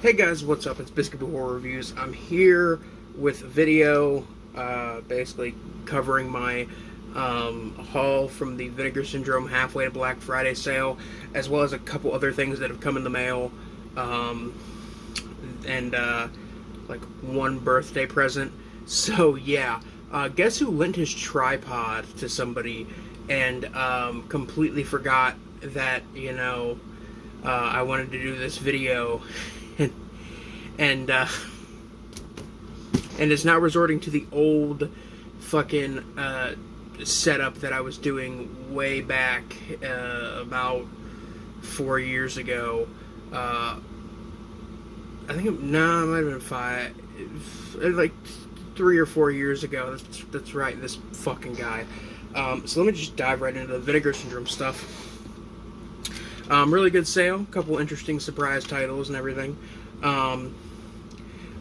Hey guys, what's up? It's Biscuit Horror Reviews. I'm here with a video, basically covering my haul from the Vinegar Syndrome Halfway to Black Friday sale, as well as a couple other things that have come in the mail, and like one birthday present. So yeah, guess who lent his tripod to somebody and completely forgot that, I wanted to do this video. and is now resorting to the old fucking setup that I was doing way back about 4 years ago. I think it might have been 5, like 3 or 4 years ago. That's right, this fucking guy. So let me just dive right into the Vinegar Syndrome stuff. Really good sale, couple interesting surprise titles and everything.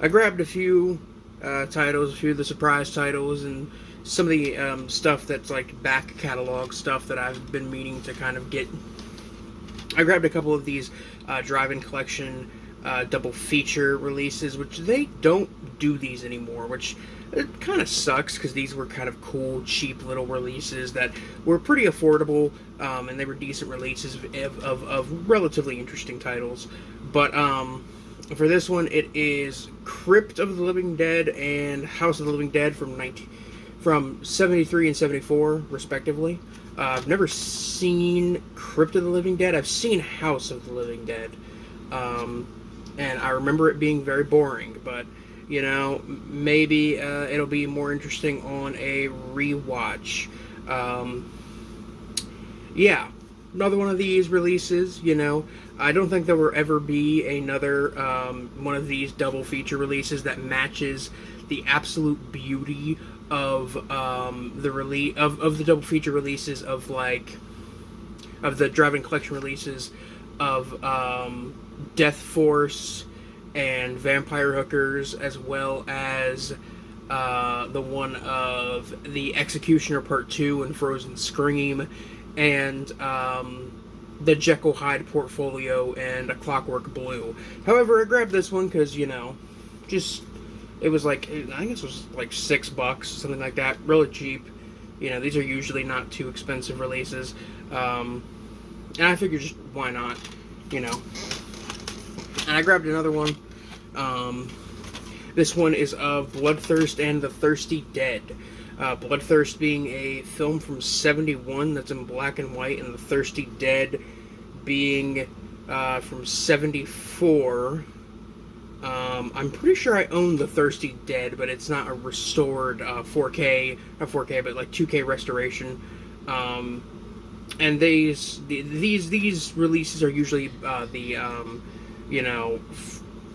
I grabbed a few titles, a few of the surprise titles, and some of the stuff that's like back catalog stuff that I've been meaning to kind of get. I grabbed a couple of these drive-in collection double feature releases, which they don't do these anymore, which it kind of sucks because these were kind of cool, cheap little releases that were pretty affordable, and they were decent releases of relatively interesting titles. But for this one, it is Crypt of the Living Dead and House of the Living Dead from 73 and 74, respectively. I've never seen Crypt of the Living Dead. I've seen House of the Living Dead. And I remember it being very boring, but, maybe it'll be more interesting on a rewatch. Yeah, another one of these releases, I don't think there will ever be another one of these double feature releases that matches the absolute beauty of the double feature releases of the drive-in collection releases of Death Force and Vampire Hookers, as well as the one of the Executioner Part 2 and Frozen Scream, and the Jekyll Hyde portfolio and A Clockwork Blue. However, I grabbed this one because, it was like, I think it was like $6, something like that, really cheap. These are usually not too expensive releases. And I figured just, why not, And I grabbed another one. This one is of Bloodthirst and the Thirsty Dead. Bloodthirst being a film from 71 that's in black and white, and The Thirsty Dead being from 74. I'm pretty sure I own The Thirsty Dead, but it's not a restored 4K, not 4K, but like 2K restoration. And these releases are usually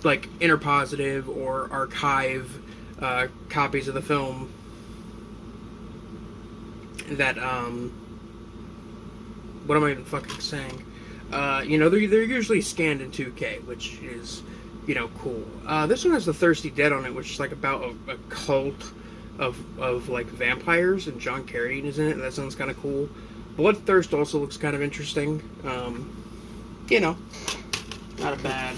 like interpositive or archive copies of the film that what am I even fucking saying? They're usually scanned in 2K, which is cool. This one has The Thirsty Dead on it, which is like about a cult of like vampires, and John Carradine is in it, and that sounds kind of cool. Bloodthirst also looks kind of interesting. Not a bad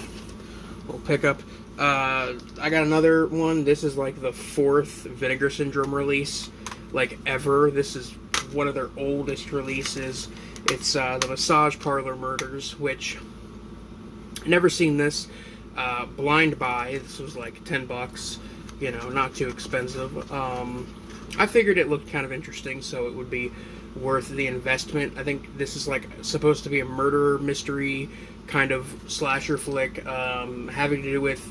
little pickup. I got another one. This is like the 4th Vinegar Syndrome release, like ever. This is one of their oldest releases. It's the Massage Parlor Murders, which never seen this. Blind Buy. This was like $10. Not too expensive. I figured it looked kind of interesting, so it would be worth the investment. I think this is like supposed to be a murder mystery kind of slasher flick, having to do with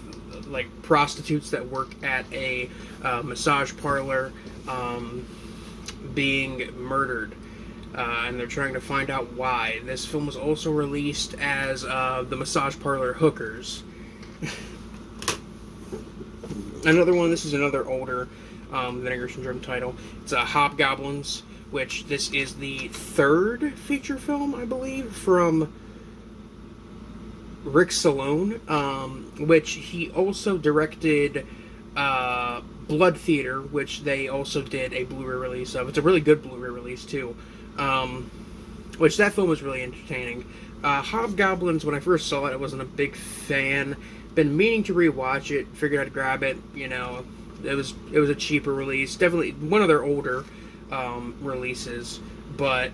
like prostitutes that work at a massage parlor being murdered, and they're trying to find out why. This film was also released as the Massage Parlor Hookers. Another one, this is another older Vinegar Syndrome title. It's Hobgoblins, which this is the 3rd feature film, I believe, from Rick Salone, which he also directed Blood Theater, which they also did a Blu-ray release of. It's a really good Blu-ray release, too. Which that film was really entertaining. Hobgoblins, when I first saw it, I wasn't a big fan. Been meaning to rewatch it. Figured I'd grab it. You know, it was a cheaper release. Definitely one of their older releases. But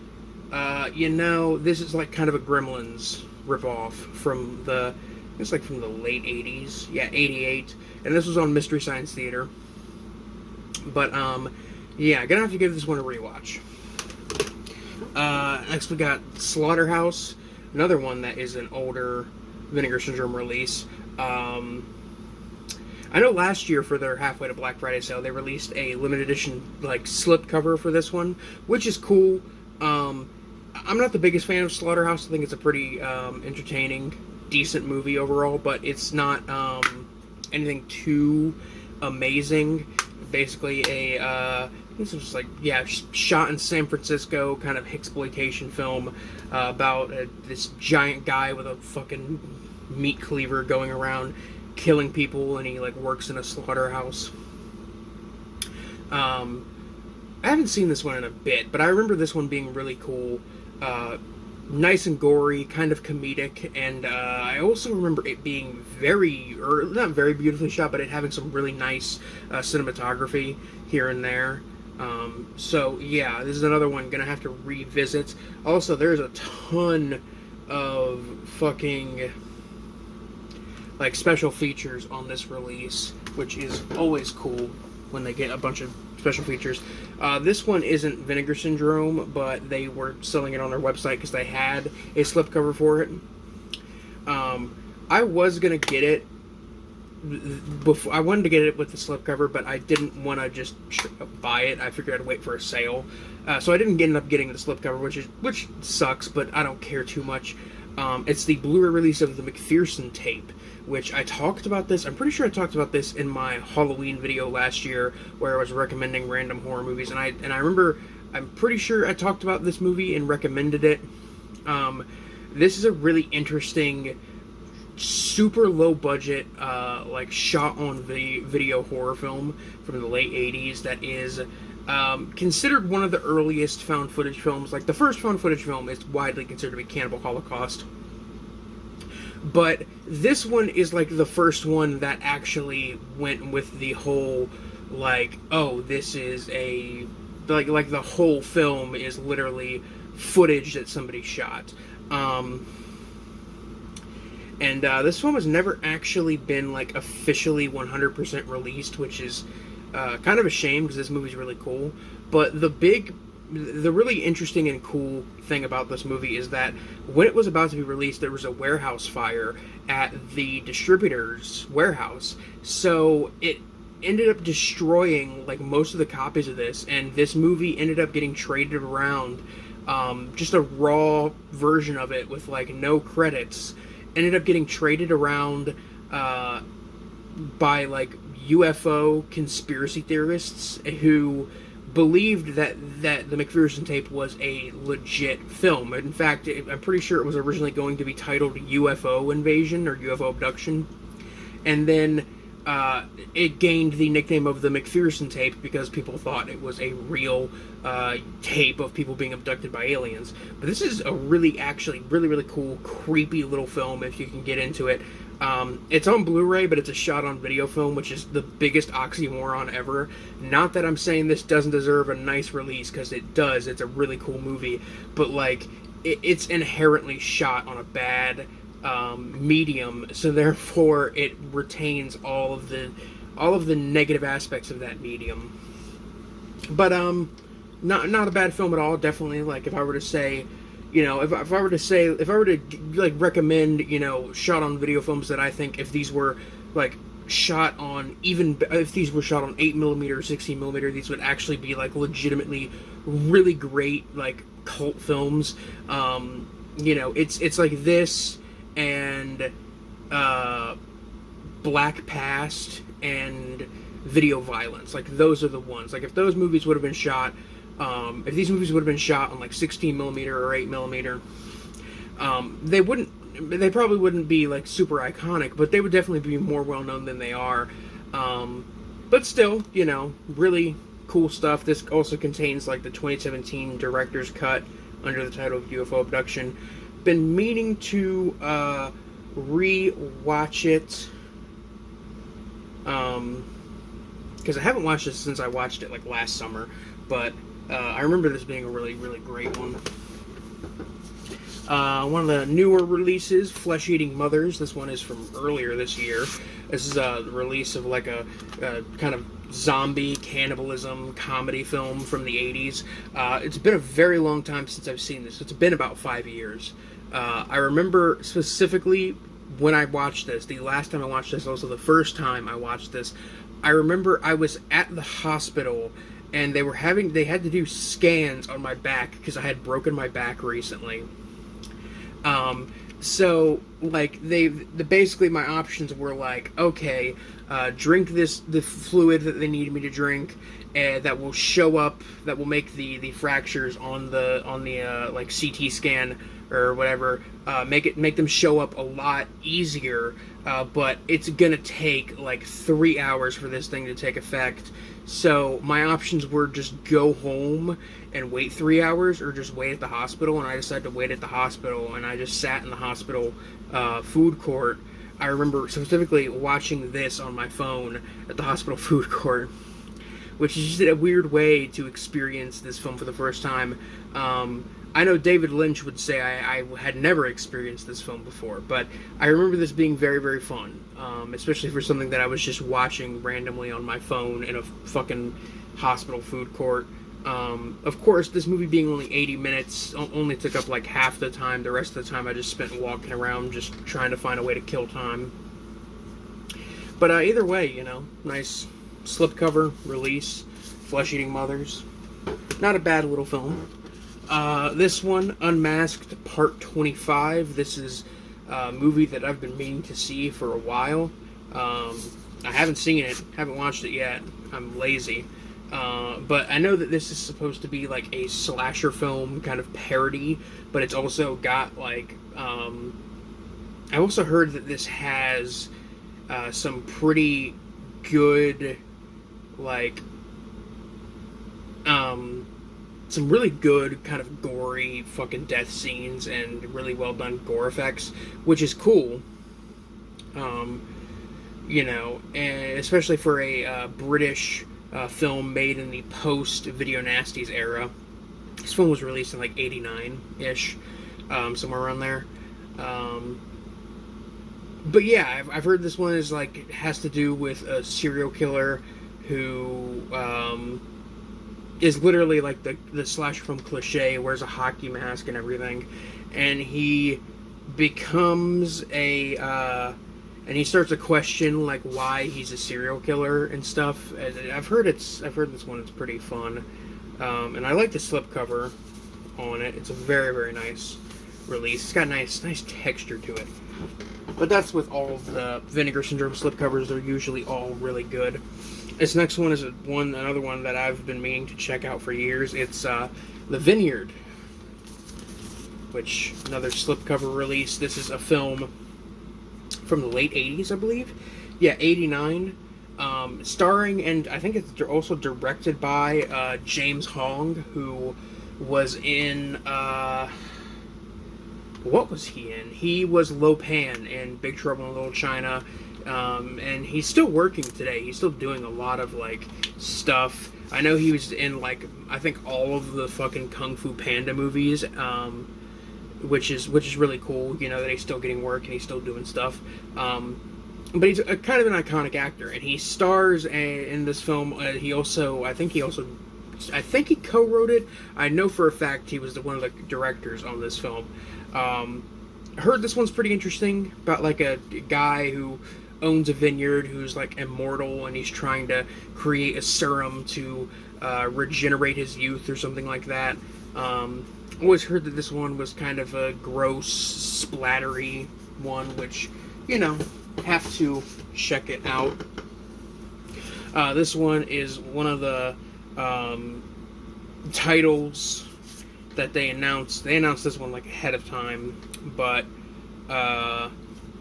you know, this is like kind of a Gremlins ripoff from the. It's like from the late 80s. Yeah, 88. And this was on Mystery Science Theater. But, yeah, gonna have to give this one a rewatch. Next we got Slaughterhouse. Another one that is an older Vinegar Syndrome release. I know last year for their Halfway to Black Friday sale, they released a limited edition, like, slipcover for this one, which is cool. I'm not the biggest fan of Slaughterhouse. I think it's a pretty, entertaining, decent movie overall, but it's not anything too amazing. Basically this was like, yeah, shot in San Francisco kind of exploitation film about this giant guy with a fucking meat cleaver going around killing people, and he like works in a slaughterhouse. I haven't seen this one in a bit, but I remember this one being really cool. Nice and gory, kind of comedic, and I also remember it being not very beautifully shot, but it having some really nice cinematography here and there. So yeah, this is another one gonna have to revisit. Also, there's a ton of fucking like special features on this release, which is always cool when they get a bunch of special features. This one isn't Vinegar Syndrome, but they were selling it on their website because they had a slipcover for it. I was gonna get it before. I wanted to get it with the slipcover, but I didn't want to just buy it. I figured I'd wait for a sale, so I didn't end up getting the slipcover, which sucks, but I don't care too much. It's the Blu-ray release of the McPherson tape, which I talked about this. I'm pretty sure I talked about this in my Halloween video last year, where I was recommending random horror movies, and I remember, I'm pretty sure I talked about this movie and recommended it. This is a really interesting, super low budget, like shot on video horror film from the late 80s that is considered one of the earliest found footage films. Like, the first found footage film is widely considered to be Cannibal Holocaust. But this one is like the first one that actually went with the whole, like, oh, this is a, like the whole film is literally footage that somebody shot. And this film has never actually been, like, officially 100% released, which is kind of a shame, because this movie's really cool. But the really interesting and cool thing about this movie is that when it was about to be released, there was a warehouse fire at the distributor's warehouse. So it ended up destroying, like, most of the copies of this, and this movie ended up getting traded around. Just a raw version of it with, like, no credits ended up getting traded around by, like, UFO conspiracy theorists who believed that the McPherson tape was a legit film. In fact, I'm pretty sure it was originally going to be titled UFO Invasion or UFO Abduction, and then it gained the nickname of the McPherson tape because people thought it was a real tape of people being abducted by aliens. But this is a really cool, creepy little film if you can get into it. It's on Blu-ray, but it's a shot-on-video film, which is the biggest oxymoron ever. Not that I'm saying this doesn't deserve a nice release, because it does. It's a really cool movie. But, like, it's inherently shot on a bad medium, so therefore it retains all of the negative aspects of that medium. But, not a bad film at all. Definitely, like, if I were to say, you know, if I were to like recommend, you know, shot on video films that I think if these were like shot on if these were shot on 8mm or 16mm, these would actually be like legitimately really great, like, cult films. You know, it's like this and Black Past and Video Violence. Like, those are the ones. Like, if those movies would have been shot, if these movies would have been shot on, like, 16mm or 8mm, they probably wouldn't be, like, super iconic, but they would definitely be more well-known than they are. But still, you know, really cool stuff. This also contains, like, the 2017 director's cut under the title of UFO Abduction. Been meaning to re-watch it. Because I haven't watched this since I watched it like last summer, but I remember this being a really, really great one. One of the newer releases, Flesh Eating Mothers. This one is from earlier this year. This is the release of like a kind of zombie cannibalism comedy film from the 80s. It's been a very long time since I've seen this. It's been about 5 years. I remember specifically when I watched this, the last time I watched this, also the first time I watched this, I remember I was at the hospital and they had to do scans on my back because I had broken my back recently. So like basically my options were like, okay, drink the fluid that they needed me to drink, that will show up, that will make the fractures on the like CT scan or whatever, make them show up a lot easier, but it's gonna take like 3 hours for this thing to take effect. So my options were just go home and wait 3 hours, or just wait at the hospital, and I decided to wait at the hospital, and I just sat in the hospital food court. I remember specifically watching this on my phone at the hospital food court, which is just a weird way to experience this film for the first time. I know David Lynch would say I had never experienced this film before, but I remember this being very, very fun, especially for something that I was just watching randomly on my phone in a fucking hospital food court. Of course, this movie being only 80 minutes only took up like half the time. The rest of the time I just spent walking around just trying to find a way to kill time. But either way, you know, nice slipcover release, Flesh Eating Mothers. Not a bad little film. This one, Unmasked Part 25. This is a movie that I've been meaning to see for a while. I haven't seen it, haven't watched it yet. I'm lazy. But I know that this is supposed to be like a slasher film kind of parody, but it's also got like, I also heard that this has some pretty good, like, some really good kind of gory fucking death scenes and really well done gore effects, which is cool. You know, and especially for a British film made in the post-Video Nasties era. This film was released in like 89-ish, somewhere around there. But yeah, I've heard this one is like, has to do with a serial killer who is literally like the slasher film cliche, wears a hockey mask and everything, and he becomes and he starts to question like why he's a serial killer and stuff. And I've heard this one is pretty fun, and I like the slipcover on it. It's a very, very nice release. It's got nice texture to it. But that's with all of the Vinegar Syndrome slipcovers. They're usually all really good. This next one is another one that I've been meaning to check out for years. It's the Vineyard, which another slipcover release. This is a film from the late 80s, I believe. Yeah, 89. Starring, and I think it's also directed by James Hong, who was in... what was he in? He was Lo Pan in Big Trouble in Little China. And he's still working today. He's still doing a lot of like stuff. I know he was in like, I think all of the fucking Kung Fu Panda movies, which is really cool. You know, that he's still getting work and he's still doing stuff. But he's a kind of an iconic actor, and he stars in this film. I think he co-wrote it. I know for a fact he was one of the directors on this film. I heard this one's pretty interesting, about like a guy who owns a vineyard who's like immortal, and he's trying to create a serum to regenerate his youth or something like that. Always heard that this one was kind of a gross, splattery one, which, you know, have to check it out. This one is one of the titles that they announced. They announced this one like ahead of time, but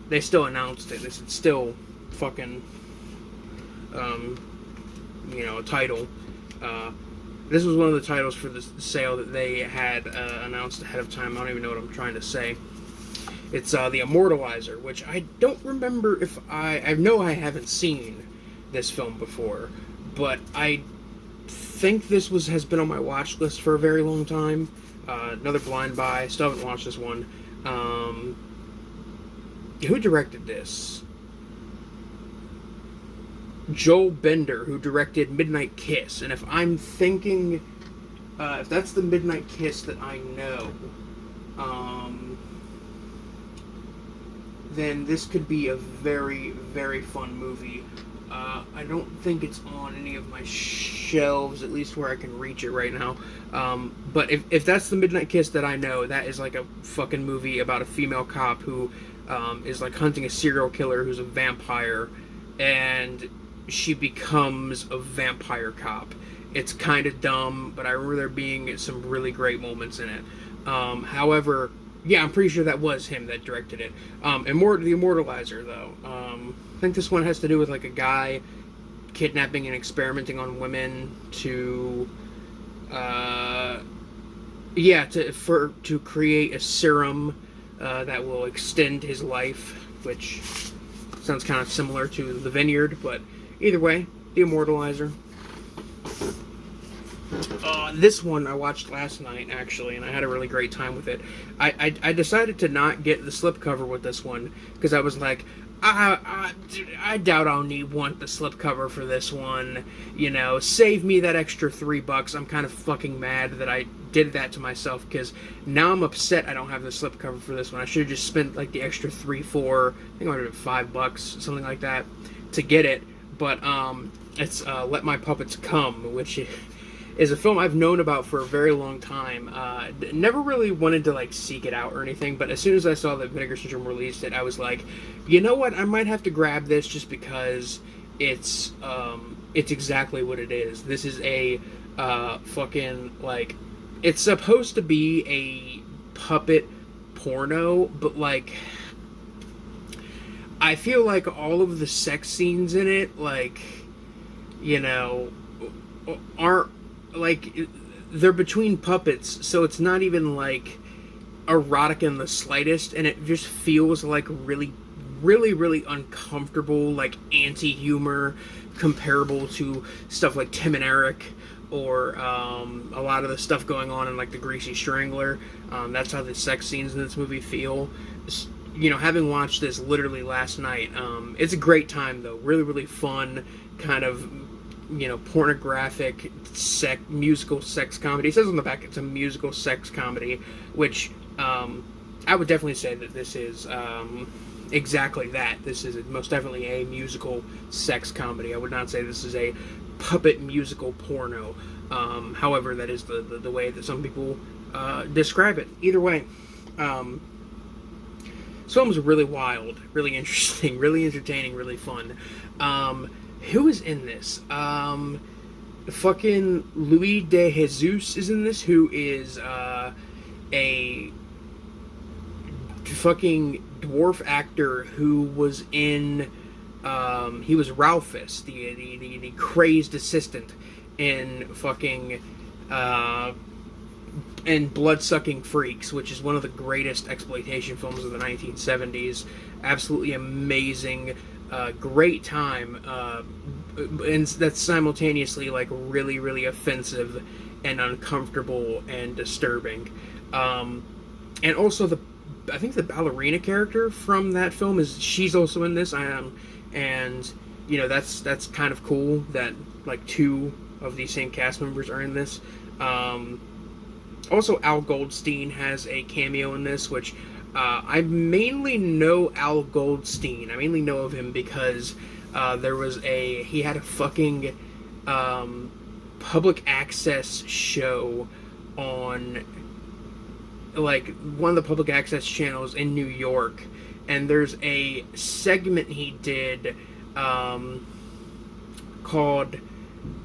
they still announced it. It's still fucking, you know, a title. This was one of the titles for the sale that they had announced ahead of time. I don't even know what I'm trying to say. It's the Immortal Iser, which I don't remember if I know I haven't seen, this film before, but I think this has been on my watch list for a very long time. Another blind buy. Still haven't watched this one. Who directed this? Joel Bender, who directed Midnight Kiss. And if I'm thinking, if that's the Midnight Kiss that I know, then this could be a very, very fun movie. I don't think it's on any of my shelves, at least where I can reach it right now. But if that's the Midnight Kiss that I know, that is like a fucking movie about a female cop who is like hunting a serial killer who's a vampire, and she becomes a vampire cop. It's kind of dumb, but I remember there being some really great moments in it. However, yeah, I'm pretty sure that was him that directed it. The Immortal Iser, though. I think this one has to do with like a guy kidnapping and experimenting on women to create a serum that will extend his life, which sounds kind of similar to the Vineyard, but either way, the Immortal Iser. This one I watched last night, actually, and I had a really great time with it. I decided to not get the slipcover with this one, because I was like, I doubt I'll want the slipcover for this one. You know, save me that extra $3. I'm kind of fucking mad that I did that to myself, because now I'm upset I don't have the slipcover for this one. I should have just spent like the extra $4, I think it would have been $5, something like that, to get it. But it's Let My Puppets Come, which is a film I've known about for a very long time. Never really wanted to like seek it out or anything, but as soon as I saw that Vinegar Syndrome released it, I was like, you know what, I might have to grab this just because it's exactly what it is. This is a fucking, like, it's supposed to be a puppet porno, but like, I feel like all of the sex scenes in it, like, you know, aren't, like, they're between puppets, so it's not even like erotic in the slightest, and it just feels like really, really, really uncomfortable, like anti-humor, comparable to stuff like Tim and Eric, or a lot of the stuff going on in like The Greasy Strangler. That's how the sex scenes in this movie feel. You know, having watched this literally last night, it's a great time though. Really, really fun, kind of, you know, pornographic musical sex comedy. It says on the back it's a musical sex comedy, which I would definitely say that this is exactly that. This is most definitely a musical sex comedy. I would not say this is a puppet musical porno. However, that is the way that some people describe it. Either way, this film was really wild, really interesting, really entertaining, really fun. Who is in this? Fucking Luis de Jesus is in this, who is a fucking dwarf actor who was in, he was Ralphus, the crazed assistant in fucking, and Blood-Sucking Freaks, which is one of the greatest exploitation films of the 1970s. Absolutely amazing, great time, and that's simultaneously like really, really offensive and uncomfortable and disturbing. And also I think the ballerina character from that film she's also in this. And you know, that's kind of cool that like two of these same cast members are in this. Also, Al Goldstein has a cameo in this, which I mainly know Al Goldstein. I mainly know of him because he had a fucking public access show on like one of the public access channels in New York, and there's a segment he did called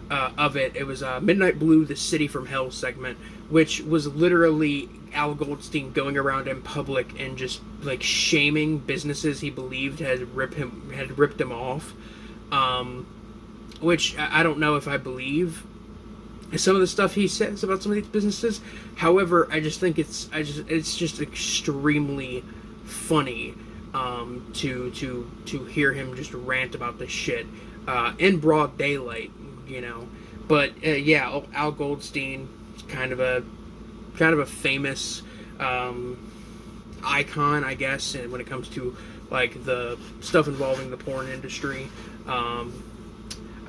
it was Midnight Blue, the City from Hell segment, which was literally Al Goldstein going around in public and just like shaming businesses he believed had ripped him off, which I don't know if I believe some of the stuff he says about some of these businesses. However, I just think it's just extremely funny. to hear him just rant about this shit in broad daylight, you know. But yeah, Al Goldstein, kind of a famous icon, I guess, when it comes to like the stuff involving the porn industry. I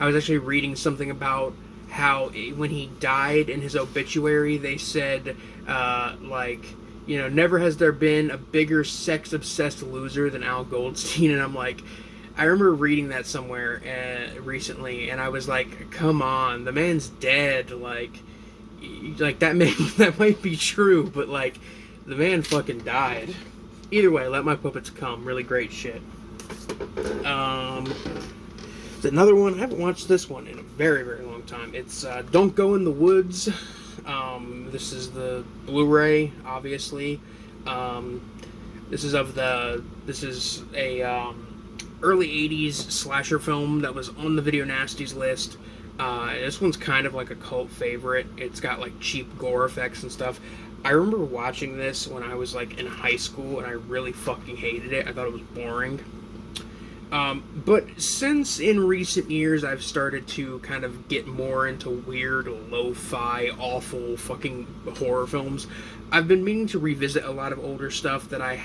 was actually reading something about how when he died, in his obituary, they said like, you know, never has there been a bigger sex-obsessed loser than Al Goldstein. And I'm like, I remember reading that somewhere recently, and I was like, come on, the man's dead. Like that might be true, but like, the man fucking died. Either way, Let My Puppets Come, really great shit. It's another one. I haven't watched this one in a very, very long time. It's Don't Go in the Woods. This is the Blu-ray, obviously. This is a early 80s slasher film that was on the Video Nasties list. This one's kind of like a cult favorite. It's got like cheap gore effects and stuff. I remember watching this when I was like in high school, and I really fucking hated it. I thought it was boring. But since in recent years I've started to kind of get more into weird, lo-fi, awful fucking horror films, I've been meaning to revisit a lot of older stuff that I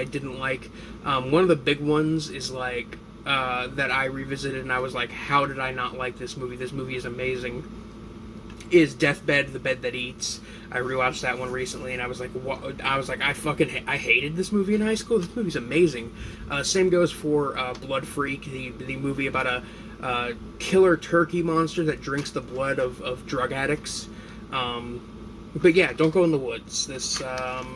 didn't like. One of the big ones is like, that I revisited and I was like, how did I not like this movie? This movie is amazing. Is Deathbed, The Bed That Eats. I rewatched that one recently, and I was like, what? I was like, I hated this movie in high school. This movie's amazing. Same goes for Blood Freak, the movie about a killer turkey monster that drinks the blood of drug addicts. But yeah, Don't Go in the Woods. This I'll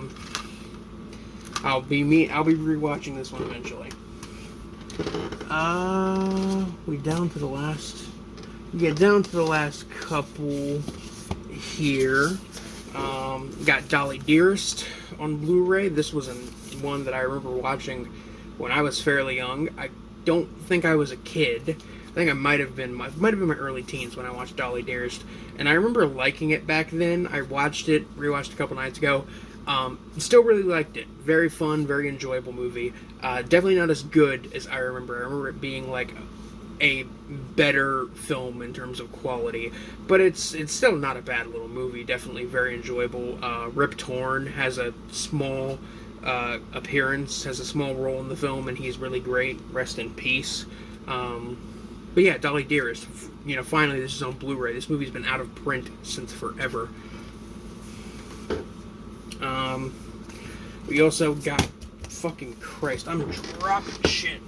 be rewatching this one eventually. We down to the last. We get down to the last couple here. Got Dolly Dearest on Blu-ray. This was one that I remember watching when I was fairly young. I don't think I was a kid. I think I might have been my early teens when I watched Dolly Dearest, and I remember liking it back then. I rewatched a couple nights ago. Still really liked it. Very fun, very enjoyable movie. Definitely not as good as I remember. I remember it being like a better film in terms of quality, but it's still not a bad little movie. Definitely very enjoyable. Rip Torn has a small appearance, has a small role in the film, and he's really great. Rest in peace. But yeah, Dolly Dearest. You know, finally this is on Blu-ray. This movie's been out of print since forever. We also got, fucking Christ, I'm dropping shit.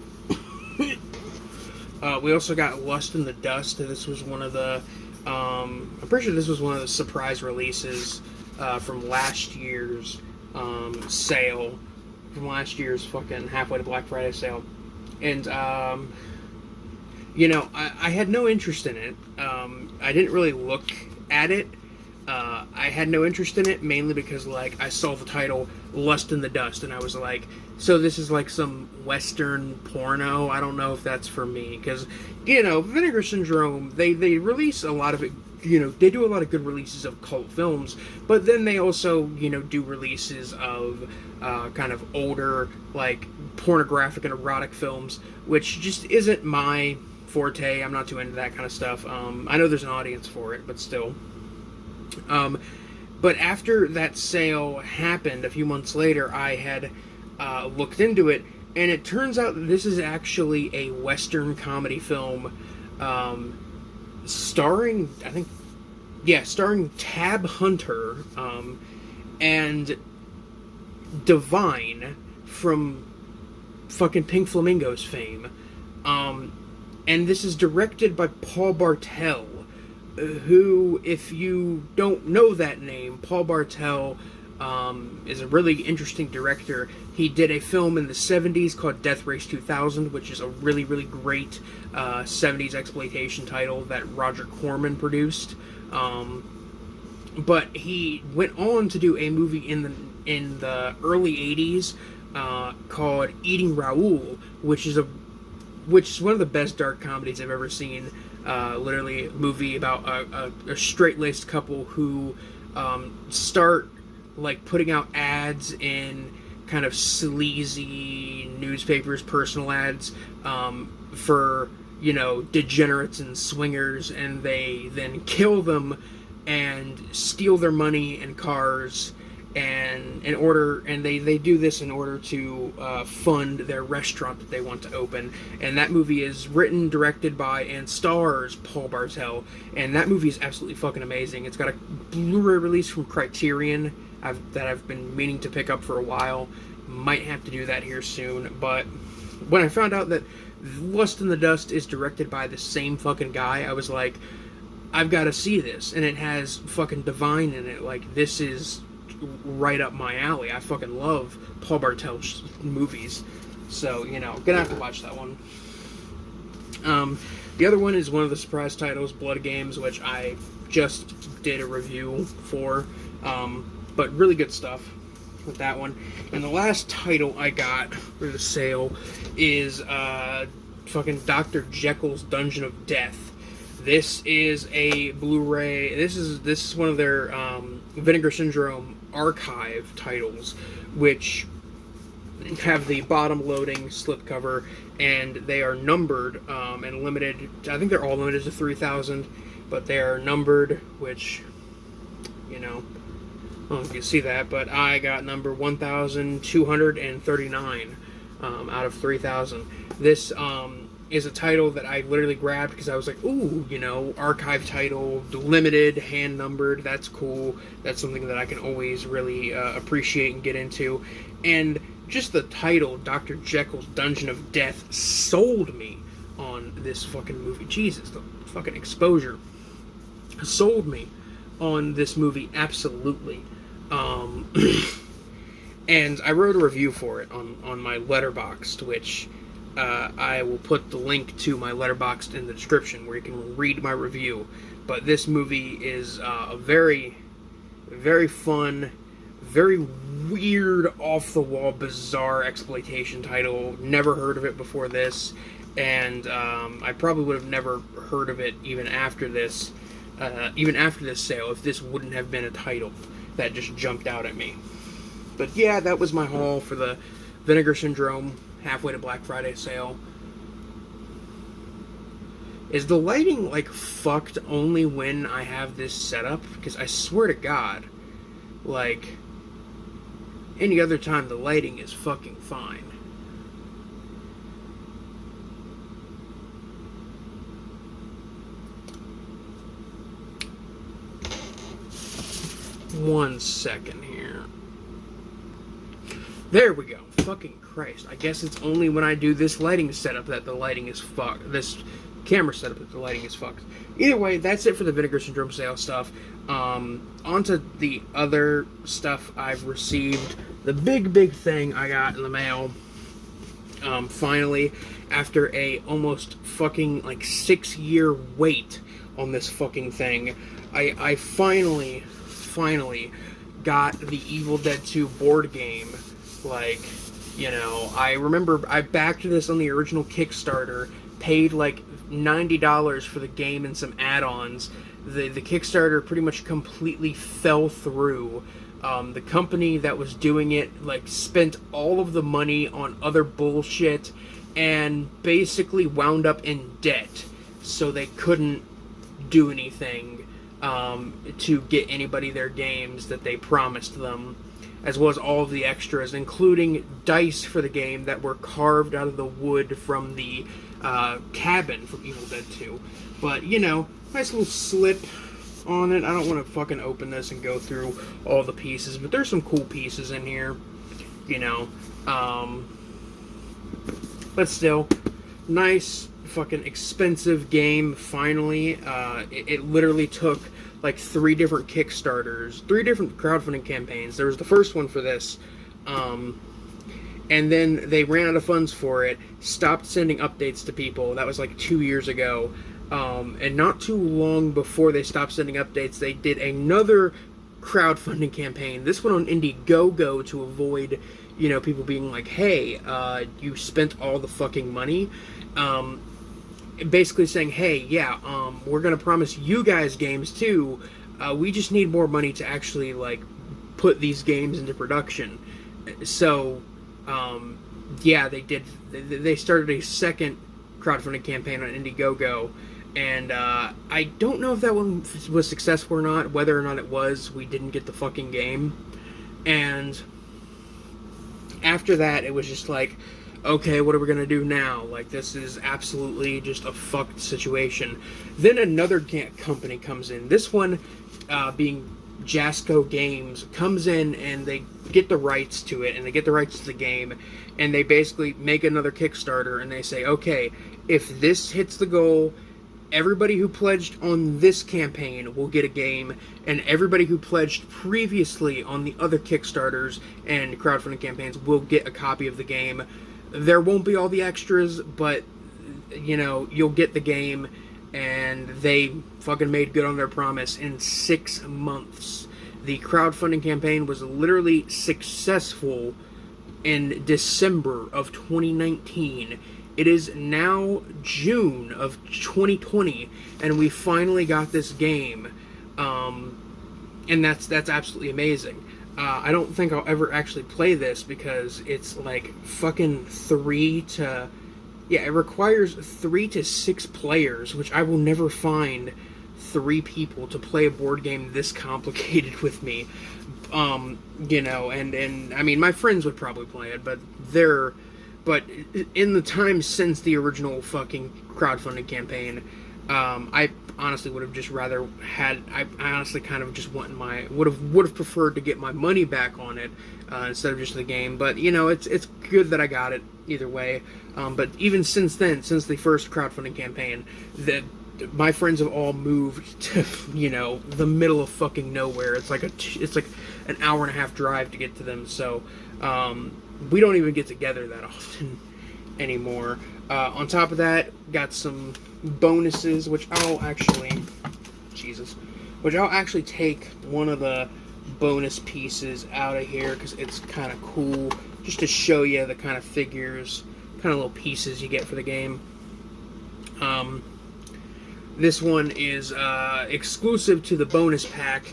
We also got Lust in the Dust. This was one of the, I'm pretty sure this was one of the surprise releases from last year's sale, from last year's fucking halfway to Black Friday sale. And, you know, I had no interest in it. I didn't really look at it. I had no interest in it, mainly because, like, I saw the title, Lust in the Dust, and I was like, so this is like some Western porno? I don't know if that's for me, because, you know, Vinegar Syndrome, they release a lot of it, you know, they do a lot of good releases of cult films, but then they also, you know, do releases of kind of older, like, pornographic and erotic films, which just isn't my forte. I'm not too into that kind of stuff. I know there's an audience for it, but still. But after that sale happened a few months later, I had looked into it, and it turns out that this is actually a Western comedy film starring Tab Hunter and Divine from fucking Pink Flamingos fame. And this is directed by Paul Bartel, who, if you don't know that name, Paul Bartel is a really interesting director. He did a film in the 70s called Death Race 2000, which is a really, really great 70s exploitation title that Roger Corman produced. But he went on to do a movie in the early 80s called Eating Raoul, which is one of the best dark comedies I've ever seen. Literally a movie about a straight-laced couple who start like putting out ads in kind of sleazy newspapers, personal ads for, you know, degenerates and swingers, and they then kill them and steal their money and cars, and they do this in order to fund their restaurant that they want to open. And that movie is written, directed by, and stars Paul Bartel, and that movie is absolutely fucking amazing. It's got a Blu-ray release from Criterion that I've been meaning to pick up for a while. Might have to do that here soon. But when I found out that Lust in the Dust is directed by the same fucking guy, I was like, I've got to see this. And it has fucking Divine in it. Like, this is right up my alley. I fucking love Paul Bartel's movies. So, you know, gonna have to watch that one. The other one is one of the surprise titles, Blood Games, which I just did a review for. But really good stuff with that one. And the last title I got for the sale is fucking Dr. Jekyll's Dungeon of Death. This is a Blu-ray. This is one of their Vinegar Syndrome archive titles, which have the bottom loading slipcover, and they are numbered and limited. I think they're all limited to 3,000, but they are numbered, which, you know, I don't know if you can see that, but I got number 1,239 out of 3,000. This is a title that I literally grabbed because I was like, ooh, you know, archive title, limited, hand numbered, that's cool. That's something that I can always really appreciate and get into. And just the title, Dr. Jekyll's Dungeon of Death, sold me on this fucking movie. Jesus, the fucking exposure sold me on this movie, absolutely. And I wrote a review for it on my Letterboxd, which I will put the link to my Letterboxd in the description where you can read my review. But this movie is a very, very fun, very weird, off-the-wall, bizarre exploitation title. Never heard of it before this, and I probably would have never heard of it even after this sale, if this wouldn't have been a title that just jumped out at me. But yeah, that was my haul for the Vinegar Syndrome halfway to Black Friday sale. Is the lighting, like, fucked only when I have this set up? Because I swear to God, like, any other time the lighting is fucking fine. One second here. There we go. Fucking Christ. I guess it's only when I do this lighting setup that the lighting is fucked. This camera setup that the lighting is fucked. Either way, that's it for the Vinegar Syndrome sale stuff. Onto the other stuff I've received. The big thing I got in the mail, finally, after a almost fucking, like, 6-year wait on this fucking thing, I finally got the Evil Dead 2 board game. Like, you know, I remember I backed this on the original Kickstarter, paid like $90 for the game and some add-ons. The Kickstarter pretty much completely fell through. The company that was doing it, like, spent all of the money on other bullshit and basically wound up in debt, so they couldn't do anything to get anybody their games that they promised them, as well as all of the extras, including dice for the game that were carved out of the wood from the cabin from Evil Dead 2. But, you know, nice little slip on it. I don't want to fucking open this and go through all the pieces, but there's some cool pieces in here, you know. But still, nice fucking expensive game, finally. It literally took like 3 different Kickstarters, 3 different crowdfunding campaigns. There was the first one for this, and then they ran out of funds for it, stopped sending updates to people. That was like 2 years ago. And not too long before they stopped sending updates, they did another crowdfunding campaign. This one on Indiegogo, to avoid, you know, people being like, hey, you spent all the fucking money. Basically saying, hey, yeah, we're going to promise you guys games too. We just need more money to actually, like, put these games into production. So, yeah, they did. They started a second crowdfunding campaign on Indiegogo, and I don't know if that one was successful or not. Whether or not it was, we didn't get the fucking game. And after that, it was just like, okay, what are we gonna do now? Like, this is absolutely just a fucked situation. Then another company comes in. This one, being Jasco Games, comes in and they get the rights to it, and they get the rights to the game, and they basically make another Kickstarter, and they say, okay, if this hits the goal, everybody who pledged on this campaign will get a game, and everybody who pledged previously on the other Kickstarters and crowdfunding campaigns will get a copy of the game. There won't be all the extras, but, you know, you'll get the game, and they fucking made good on their promise in 6 months. The crowdfunding campaign was literally successful in December of 2019. It is now June of 2020, and we finally got this game, and that's absolutely amazing. I don't think I'll ever actually play this because it's like fucking it requires 3 to 6 players, which I will never find 3 people to play a board game this complicated with me. You know, and I mean, my friends would probably play it, but in the time since the original fucking crowdfunding campaign, I honestly would have just rather had. I honestly kind of just would have preferred to get my money back on it instead of just the game. But you know, it's good that I got it either way. But even since then, since the first crowdfunding campaign, that my friends have all moved to, you know, the middle of fucking nowhere. It's like an hour and a half drive to get to them. So we don't even get together that often anymore. On top of that, got some bonuses, which I'll actually take one of the bonus pieces out of here because it's kind of cool, just to show you the kind of figures, kind of little pieces you get for the game. This one is exclusive to the bonus pack.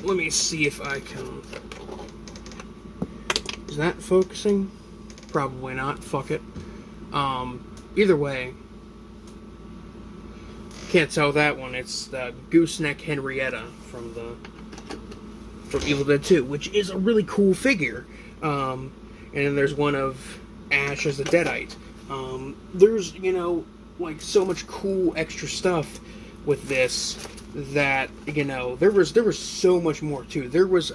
Let me see if I can. Is that focusing? Probably not. Fuck it. Either way, can't tell that one. It's the Gooseneck Henrietta from Evil Dead 2, which is a really cool figure. And then there's one of Ash as a Deadite. There's, you know, like, so much cool extra stuff with this that, you know, there was so much more too. There was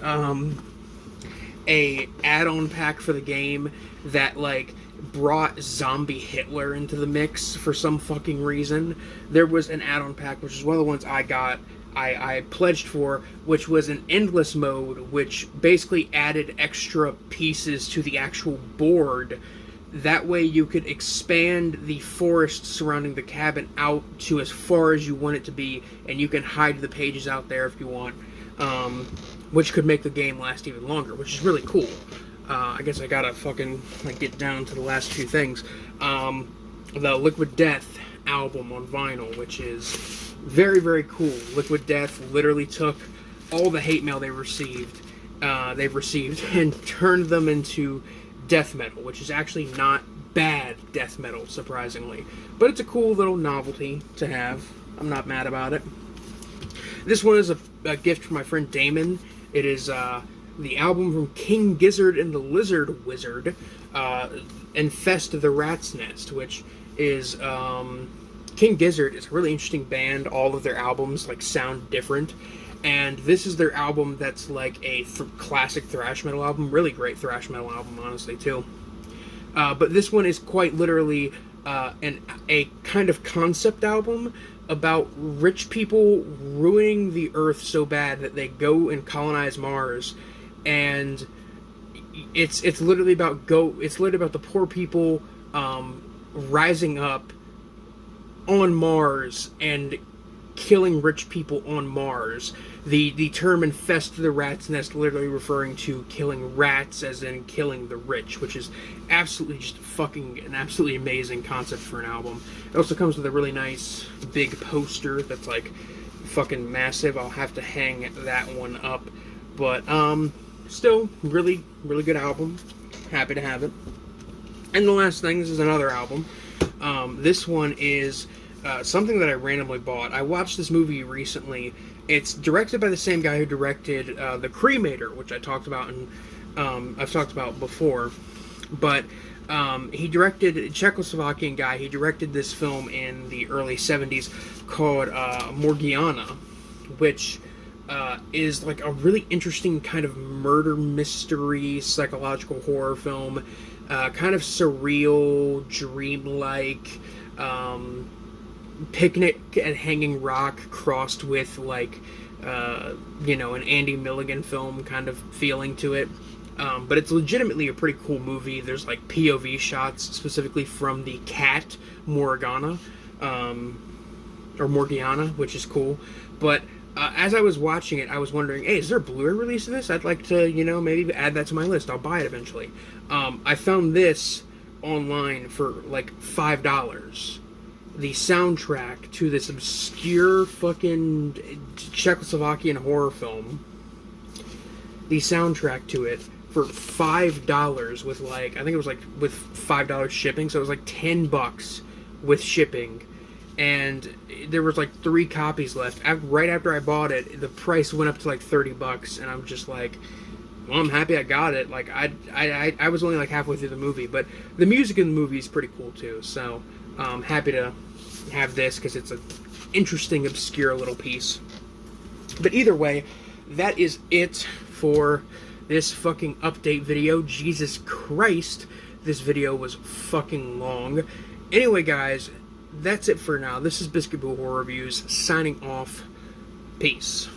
a add-on pack for the game that, like, brought Zombie Hitler into the mix for some fucking reason. There was an add-on pack, which is one of the ones I got, I pledged for, which was an endless mode, which basically added extra pieces to the actual board. That way you could expand the forest surrounding the cabin out to as far as you want it to be, and you can hide the pages out there if you want, which could make the game last even longer, which is really cool. I guess I gotta fucking, like, get down to the last few things. The Liquid Death album on vinyl, which is very, very cool. Liquid Death literally took all the hate mail they've received and turned them into death metal, which is actually not bad death metal, surprisingly. But it's a cool little novelty to have. I'm not mad about it. This one is a gift from my friend Damon. It is the album from King Gizzard and the Lizard Wizard, Infest the Rat's Nest, which is... King Gizzard is a really interesting band. All of their albums, like, sound different. And this is their album that's like a classic thrash metal album. Really great thrash metal album, honestly, too. But this one is quite literally a kind of concept album about rich people ruining the Earth so bad that they go and colonize Mars. And it's literally about the poor people rising up on Mars and killing rich people on Mars. The term infest the rat's nest literally referring to killing rats, as in killing the rich, which is absolutely just an absolutely amazing concept for an album. It also comes with a really nice big poster that's like fucking massive. I'll have to hang that one up. But, still, really, really good album. Happy to have it. And the last thing, this is another album. This one is something that I randomly bought. I watched this movie recently. It's directed by the same guy who directed The Cremator, which I talked about and I've talked about before. But he directed, Czechoslovakian guy, he directed this film in the early 70s called Morgiana, which is like a really interesting kind of murder mystery, psychological horror film. Kind of surreal, dreamlike, Picnic at Hanging Rock crossed with like, you know, an Andy Milligan film kind of feeling to it. But it's legitimately a pretty cool movie. There's like POV shots specifically from the cat Morgana, or Morgiana, which is cool. But as I was watching it, I was wondering, hey, is there a Blu-ray release of this? I'd like to, you know, maybe add that to my list. I'll buy it eventually. I found this online for like $5. The soundtrack to this obscure fucking Czechoslovakian horror film. The soundtrack to it for $5 with like, I think it was like with $5 shipping, so it was like $10 with shipping. And there was like 3 copies left. Right after I bought it, the price went up to like $30, and I'm just like, well, I'm happy I got it. Like I was only like halfway through the movie, but the music in the movie is pretty cool too. So I'm happy to have this because it's an interesting, obscure little piece. But either way, that is it for this fucking update video. Jesus Christ, this video was fucking long. Anyway, guys, that's it for now. This is Biscuit Boo Horror Reviews signing off. Peace.